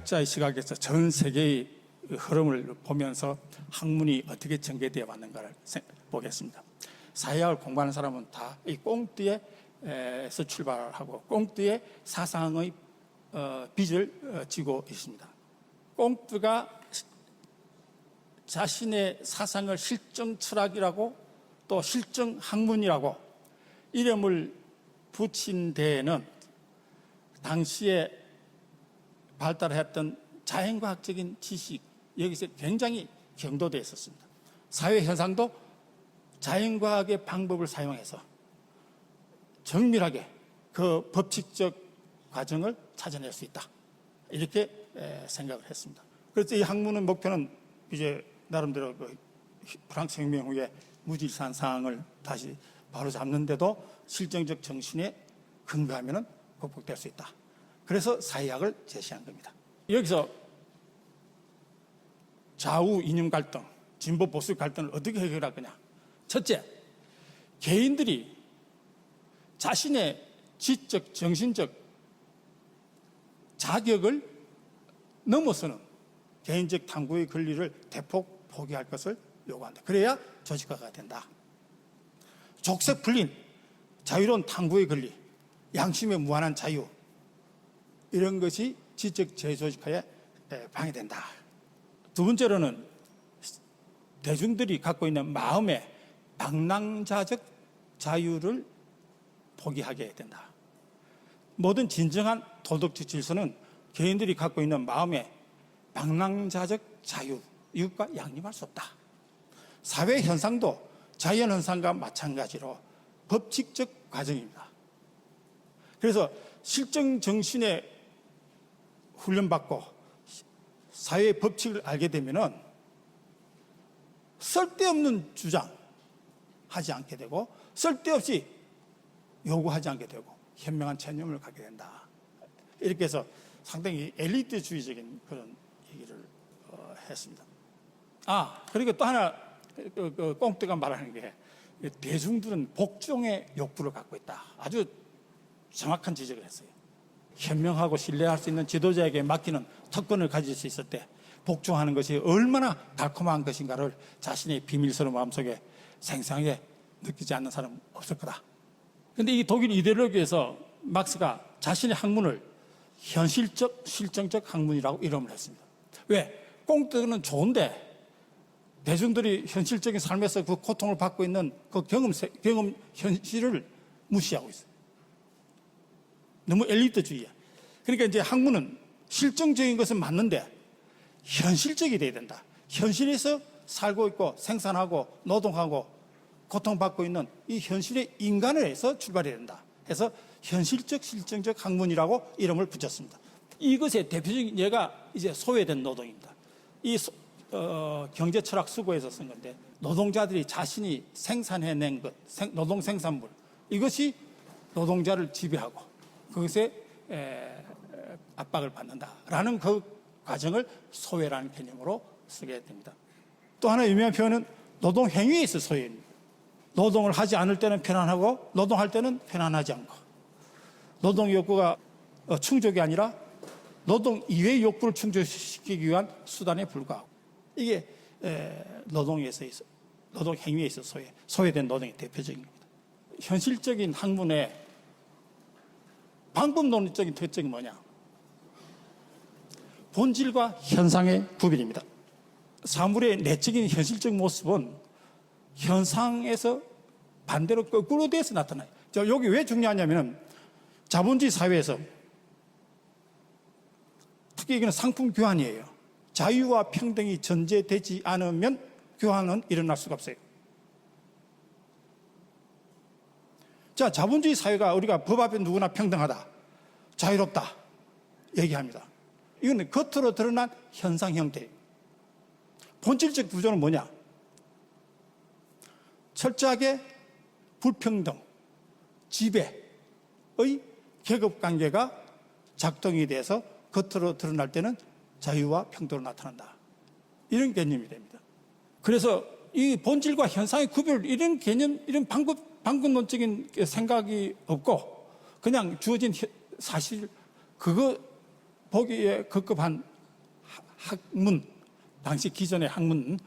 사회학자의 시각에서 전 세계의 흐름을 보면서 학문이 어떻게 전개되어 왔는가를 보겠습니다. 사회학을 공부하는 사람은 다 이 꽁트에서 출발하고 꽁트의 사상의 빚을 지고 있습니다. 꽁트가 자신의 사상을 실정 철학이라고 또 실정 학문이라고 이름을 붙인 데에는 당시에 발달했던 자연과학적인 지식, 여기서 굉장히 경도되어 있었습니다. 사회현상도 자연과학의 방법을 사용해서 정밀하게 그 법칙적 과정을 찾아낼 수 있다, 이렇게 생각을 했습니다. 그래서 이 학문의 목표는 이제 나름대로 그 프랑스 혁명 후에 무질산상을 다시 바로잡는데도 실정적 정신에 근거하면 극복될 수 있다. 그래서 사회학을 제시한 겁니다. 여기서 좌우 이념 갈등, 진보 보수 갈등을 어떻게 해결할 거냐. 첫째, 개인들이 자신의 지적, 정신적 자격을 넘어서는 개인적 탐구의 권리를 대폭 포기할 것을 요구한다. 그래야 조직화가 된다. 족쇄 풀린 자유로운 탐구의 권리, 양심의 무한한 자유, 이런 것이 지적 재조직화에 방해된다. 두 번째로는 대중들이 갖고 있는 마음의 방랑자적 자유를 포기하게 된다. 모든 진정한 도덕적 질서는 개인들이 갖고 있는 마음의 방랑자적 자유, 이것과 양립할 수 없다. 사회 현상도 자연 현상과 마찬가지로 법칙적 과정입니다. 그래서 실정 정신에 훈련받고 사회의 법칙을 알게 되면은 쓸데없는 주장 하지 않게 되고 쓸데없이 요구하지 않게 되고 현명한 체념을 갖게 된다. 이렇게 해서 상당히 엘리트주의적인 그런 얘기를 했습니다. 그리고 또 하나 꽁트가 말하는 게 대중들은 복종의 욕구를 갖고 있다. 아주 정확한 지적을 했어요. 현명하고 신뢰할 수 있는 지도자에게 맡기는 특권을 가질 수 있을 때 복종하는 것이 얼마나 달콤한 것인가를 자신의 비밀스러운 마음속에 생생하게 느끼지 않는 사람은 없을 거다. 그런데 이 독일 이데올로기에서 막스가 자신의 학문을 현실적, 실정적 학문이라고 이름을 했습니다. 왜? 꽁트는 좋은데 대중들이 현실적인 삶에서 그 고통을 받고 있는 그 경험 현실을 무시하고 있어요. 너무 엘리트주의야. 그러니까 이제 학문은 실정적인 것은 맞는데 현실적이 돼야 된다. 현실에서 살고 있고 생산하고 노동하고 고통받고 있는 이 현실의 인간에서 출발해야 된다. 해서 현실적, 실정적 학문이라고 이름을 붙였습니다. 이것의 대표적인 예가 이제 소외된 노동입니다. 이 경제 철학 수고에서 쓴 건데 노동자들이 자신이 생산해낸 것, 노동 생산물, 이것이 노동자를 지배하고 그것에 압박을 받는다라는 그 과정을 소외라는 개념으로 쓰게 됩니다. 또 하나 유명한 표현은 노동 행위에 있어 소외입니다. 노동을 하지 않을 때는 편안하고 노동할 때는 편안하지 않고 노동 욕구가 충족이 아니라 노동 이외의 욕구를 충족시키기 위한 수단에 불과하고 이게 노동에서 있어 노동 행위에 있어 소외된 노동의 대표적인 겁니다. 현실적인 학문의 방법론적인 특징이 뭐냐? 본질과 현상의 구별입니다. 사물의 내적인 현실적 모습은 현상에서 반대로 거꾸로 돼서 나타나요. 여기 왜 중요하냐면 자본주의 사회에서 특히 이거는 상품 교환이에요. 자유와 평등이 전제되지 않으면 교환은 일어날 수가 없어요. 자, 자본주의 사회가 우리가 법 앞에 누구나 평등하다, 자유롭다 얘기합니다. 이건 겉으로 드러난 현상 형태예요. 본질적 구조는 뭐냐? 철저하게 불평등, 지배의 계급관계가 작동이 돼서 겉으로 드러날 때는 자유와 평등으로 나타난다. 이런 개념이 됩니다. 그래서 이 본질과 현상의 구별, 이런 개념, 이런 방법론적인 생각이 없고 그냥 주어진 사실, 그거 보기에 급급한 학문, 당시 기존의 학문,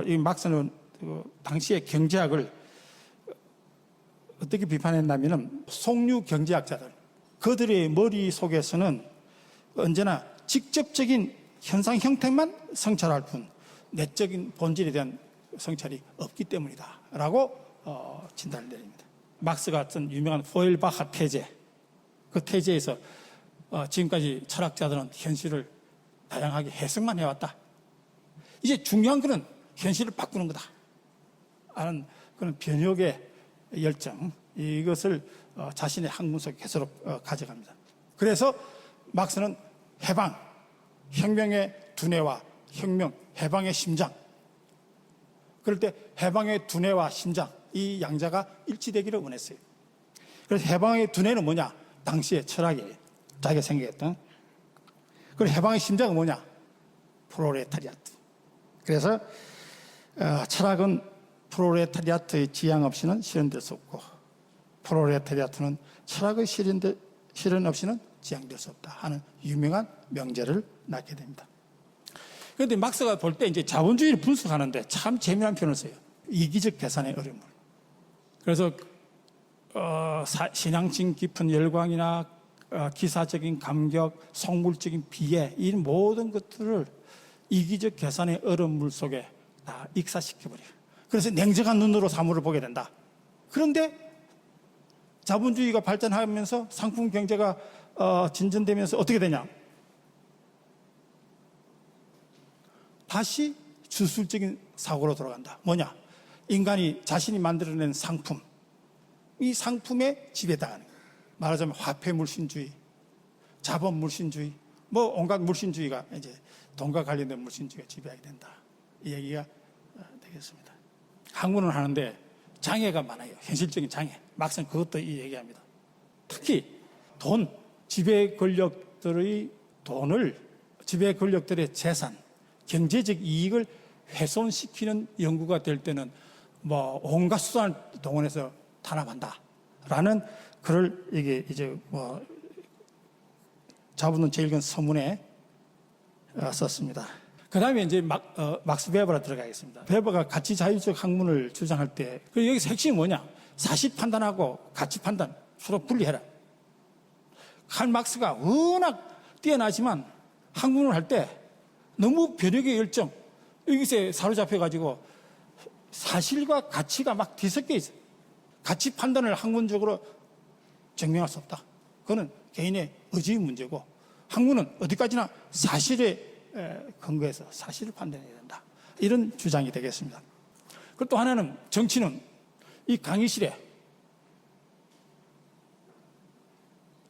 이 막스는 당시의 경제학을 어떻게 비판했냐면은 속류 경제학자들, 그들의 머릿속에서는 언제나 직접적인 현상 형태만 성찰할 뿐 내적인 본질에 대한 성찰이 없기 때문이다 라고 진단을 내립니다. 막스 같은 유명한 포일바하 태제, 그 태제에서 지금까지 철학자들은 현실을 다양하게 해석만 해왔다. 이제 중요한 것은 현실을 바꾸는 거다 하는 그런 변혁의 열정, 이것을 자신의 학문 속에 계속 가져갑니다. 그래서 막스는 해방, 혁명의 두뇌와 혁명, 해방의 심장, 그럴 때 해방의 두뇌와 심장, 이 양자가 일치되기를 원했어요. 그래서 해방의 두뇌는 뭐냐? 당시의 철학이에요. 자기가 생각했던. 그리고 해방의 심장은 뭐냐? 프롤레타리아트. 그래서 철학은 프롤레타리아트의 지향 없이는 실현될 수 없고, 프롤레타리아트는 철학의 실현 없이는 지향될 수 없다 하는 유명한 명제를 낳게 됩니다. 그런데 막스가 볼 때 이제 자본주의를 분석하는데 참 재미난 표현을 써요. 이기적 계산의 어려움. 그래서 신앙심 깊은 열광이나 기사적인 감격, 속물적인 비애, 이 모든 것들을 이기적 계산의 얼음물 속에 다 익사시켜버려요. 그래서 냉정한 눈으로 사물을 보게 된다. 그런데 자본주의가 발전하면서 상품 경제가 진전되면서 어떻게 되냐? 다시 주술적인 사고로 돌아간다. 뭐냐? 인간이 자신이 만들어낸 상품, 이 상품에 지배당하는 거예요. 말하자면 화폐 물신주의, 자본 물신주의, 뭐 온갖 물신주의가 이제 돈과 관련된 물신주의가 지배하게 된다. 이 얘기가 되겠습니다. 학문을 하는데 장애가 많아요. 현실적인 장애. 막상 그것도 이 얘기합니다. 특히 돈, 지배 권력들의 돈을, 지배 권력들의 재산, 경제적 이익을 훼손시키는 연구가 될 때는 뭐 온갖 수단을 동원해서 탄압한다라는 글을 이게 이제 뭐 자본론 제1권 서문에 썼습니다. 그 다음에 이제 막스 베버로 들어가겠습니다. 베버가 가치 자유적 학문을 주장할 때, 그리고 여기서 핵심이 뭐냐? 사실 판단하고 가치 판단 서로 분리해라. 칼 막스가 워낙 뛰어나지만 학문을 할 때 너무 변혁의 열정, 여기서 사로잡혀가지고 사실과 가치가 막 뒤섞여 있어요. 가치 판단을 학문적으로 증명할 수 없다. 그거는 개인의 의지의 문제고, 학문은 어디까지나 사실에 근거해서 사실을 판단해야 된다. 이런 주장이 되겠습니다. 그리고 또 하나는, 정치는 이 강의실에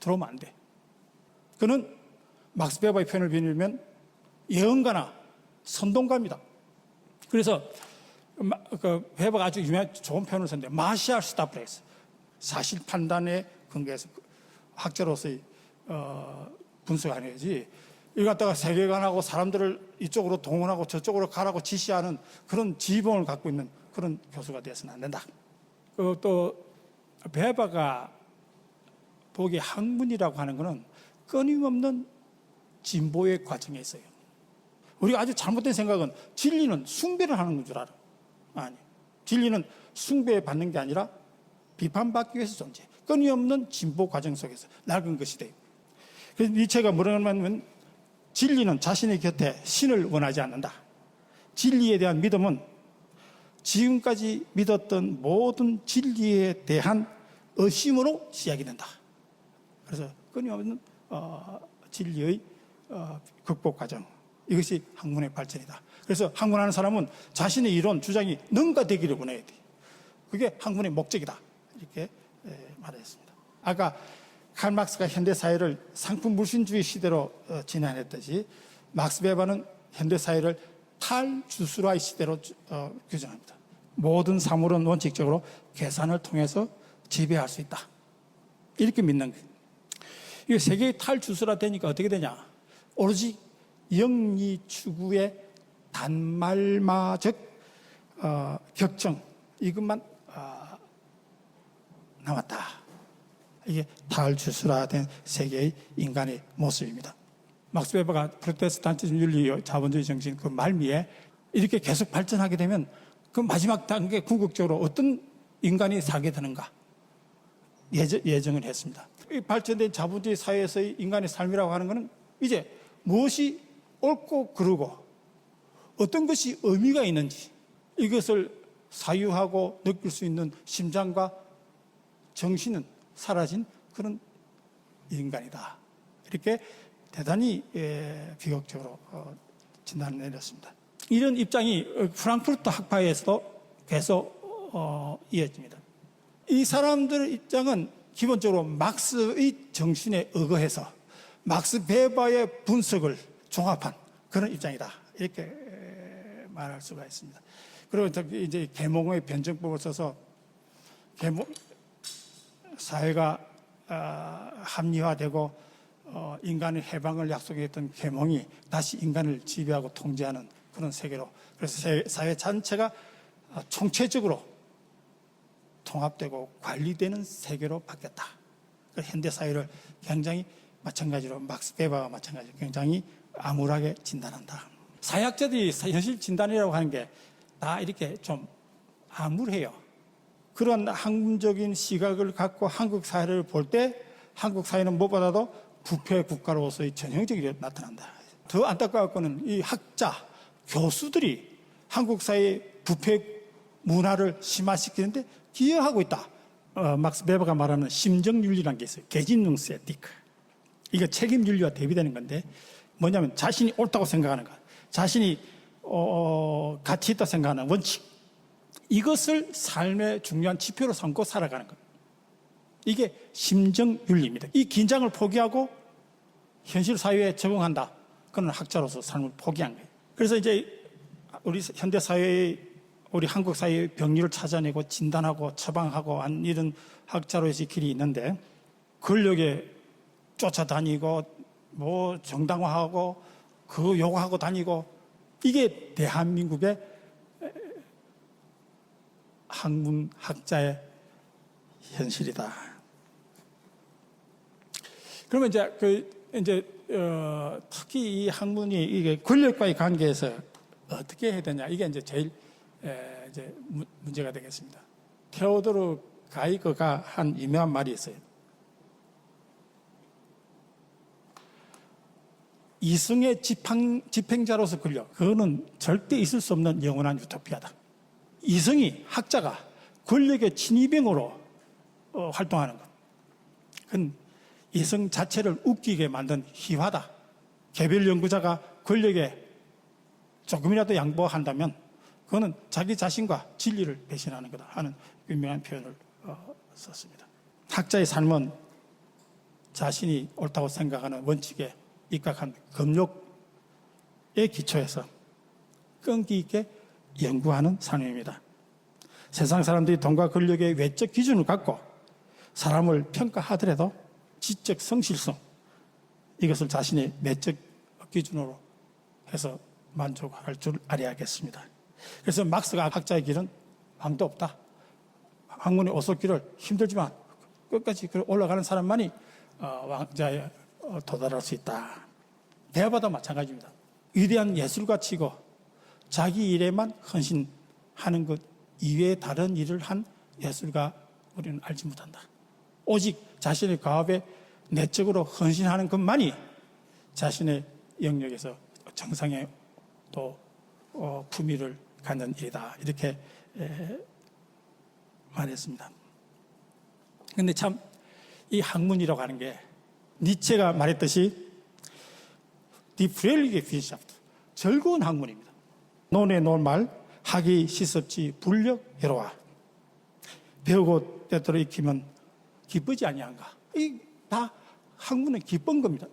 들어오면 안 돼. 그는 막스 베버의 표현을 빌리면 예언가나 선동가입니다. 그래서 그 베버가 아주 유명한 좋은 표현을 썼는데, 마시아 스타플레스, 사실 판단에 근거해서 학자로서의 분석을 해야지, 이거 갖다가 세계관하고 사람들을 이쪽으로 동원하고 저쪽으로 가라고 지시하는 그런 지봉을 갖고 있는 그런 교수가 되어서는 안 된다. 또 베버가 보기에 학문이라고 하는 것은 끊임없는 진보의 과정에 있어요. 우리가 아주 잘못된 생각은 진리는 숭배를 하는 건 줄 알아. 아니, 진리는 숭배받는 게 아니라 비판받기 위해서 존재해. 끊임없는 진보 과정 속에서 낡은 것이 돼요. 그래서 니체가 뭐라고 하면, 진리는 자신의 곁에 신을 원하지 않는다. 진리에 대한 믿음은 지금까지 믿었던 모든 진리에 대한 의심으로 시작이 된다. 그래서 끊임없는 진리의 극복 과정, 이것이 학문의 발전이다. 그래서 학문하는 사람은 자신의 이론, 주장이 능가되기를 원해야 돼. 그게 학문의 목적이다. 이렇게 말했습니다. 아까 칼 막스가 현대사회를 상품 물신주의 시대로 진행했듯이, 막스 베버는 현대사회를 탈주술화의 시대로 규정합니다. 모든 사물은 원칙적으로 계산을 통해서 지배할 수 있다. 이렇게 믿는 거예요. 이게 세계의 탈주술화 되니까 어떻게 되냐? 오로지 영리 추구의 단말마적 격정, 이것만 남았다. 이게 탈주술화된 세계의 인간의 모습입니다. 막스 베버가 프로테스탄티즘 윤리 자본주의 정신 그 말미에 이렇게 계속 발전하게 되면 그 마지막 단계 궁극적으로 어떤 인간이 살게 되는가 예정을 했습니다. 이 발전된 자본주의 사회에서의 인간의 삶이라고 하는 것은 이제 무엇이 옳고 그르고 어떤 것이 의미가 있는지 이것을 사유하고 느낄 수 있는 심장과 정신은 사라진 그런 인간이다. 이렇게 대단히 비극적으로 진단을 내렸습니다. 이런 입장이 프랑크푸르트 학파에서도 계속 이어집니다. 이 사람들의 입장은 기본적으로 막스의 정신에 의거해서 막스 베버의 분석을 종합한 그런 입장이다. 이렇게 말할 수가 있습니다. 그리고 이제 계몽의 변증법을 써서 사회가 합리화되고 인간의 해방을 약속했던 계몽이 다시 인간을 지배하고 통제하는 그런 세계로, 그래서 사회 전체가 총체적으로 통합되고 관리되는 세계로 바뀌었다. 현대 사회를 굉장히 마찬가지로 막스 베버와 마찬가지로 굉장히 암울하게 진단한다. 사회학자들이 현실 진단이라고 하는 게 다 이렇게 좀 암울해요. 그런 학문적인 시각을 갖고 한국 사회를 볼 때 한국 사회는 무엇보다도 부패 국가로서의 전형적으로 나타난다. 더 안타까운 거는 이 학자, 교수들이 한국 사회의 부패 문화를 심화시키는데 기여하고 있다. 막스 베버가 말하는 심정윤리라는 게 있어요. 게진능스 에티크. 이거 책임윤리와 대비되는 건데 뭐냐면 자신이 옳다고 생각하는 것, 자신이 가치 있다 생각하는 원칙, 이것을 삶의 중요한 지표로 삼고 살아가는 것. 이게 심정윤리입니다. 이 긴장을 포기하고 현실 사회에 적응한다. 그건 학자로서 삶을 포기한 거예요. 그래서 이제 우리 현대 사회의, 우리 한국 사회의 병리를 찾아내고 진단하고 처방하고 한 이런 학자로서의 길이 있는데, 권력에 쫓아다니고 뭐 정당화하고 그 요구하고 다니고, 이게 대한민국의 학문학자의 현실이다. 그러면 이제 특히 이 학문이 이게 권력과의 관계에서 어떻게 해야 되냐, 이게 이제 제일 이제 문제가 되겠습니다. 테오도르 가이거가 한 유명한 말이 있어요. 이승의 집행자로서 권력, 그거는 절대 있을 수 없는 영원한 유토피아다. 이승이, 학자가 권력의 친위병으로 활동하는 것, 그건 이승 자체를 웃기게 만든 희화다. 개별 연구자가 권력에 조금이라도 양보한다면 그거는 자기 자신과 진리를 배신하는 거다 하는 유명한 표현을 썼습니다. 학자의 삶은 자신이 옳다고 생각하는 원칙에 입각한 검욕에 기초해서 끈기 있게 연구하는 삶입니다. 세상 사람들이 돈과 권력의 외적 기준을 갖고 사람을 평가하더라도 지적 성실성, 이것을 자신의 내적 기준으로 해서 만족할 줄 알아야겠습니다. 그래서 막스가 학자의 길은 왕도 없다. 학문의 오솔길을 힘들지만 끝까지 올라가는 사람만이 왕자에 도달할 수 있다. 베버도 마찬가지입니다. 위대한 예술가치고 자기 일에만 헌신하는 것 이외에 다른 일을 한 예술가 우리는 알지 못한다. 오직 자신의 과업에 내적으로 헌신하는 것만이 자신의 영역에서 정상의 또 품위를 갖는 일이다. 이렇게 말했습니다. 그런데 참 이 학문이라고 하는 게 니체가 말했듯이 Die fröhliche Wissenschaft, 즐거운 학문입니다. 논에 논말, 학이 시섭지 불력 해로와. 배우고 때때로 익히면 기쁘지 아니한가. 이 다 학문은 기쁜 겁니다.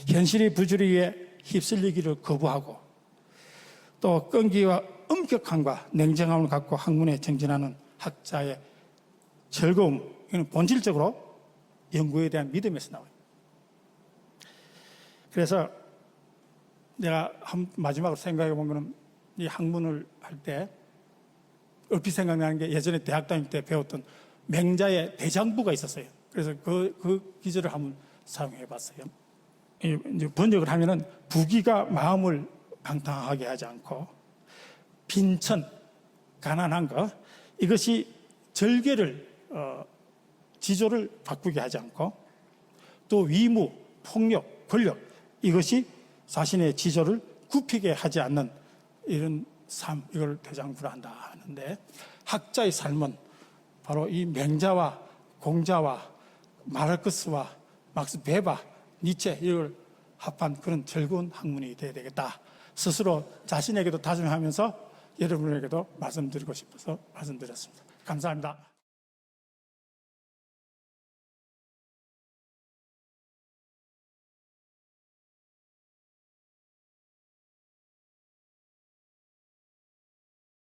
현실의 부주의에 휩쓸리기를 거부하고 또 끈기와 엄격함과 냉정함을 갖고 학문에 정진하는 학자의 즐거움, 이건 본질적으로 연구에 대한 믿음에서 나와요. 그래서 내가 마지막으로 생각해 본 거는, 이 학문을 할 때 얼핏 생각나는 게 예전에 대학 다닐 때 배웠던 맹자의 대장부가 있었어요. 그래서 그 기절을 한번 사용해 봤어요. 이제 번역을 하면은 부귀가 마음을 방탕하게 하지 않고 빈천, 가난한 것 이것이 절개를 지조를 바꾸게 하지 않고 또 위무, 폭력, 권력 이것이 자신의 지조를 굽히게 하지 않는 이런 삶 이걸 대장부라 한다 하는데 학자의 삶은 바로 이 맹자와 공자와 마르크스와 막스 베바, 니체 이걸 합한 그런 즐거운 학문이 되어야 되겠다. 스스로 자신에게도 다짐하면서 여러분에게도 말씀드리고 싶어서 말씀드렸습니다. 감사합니다.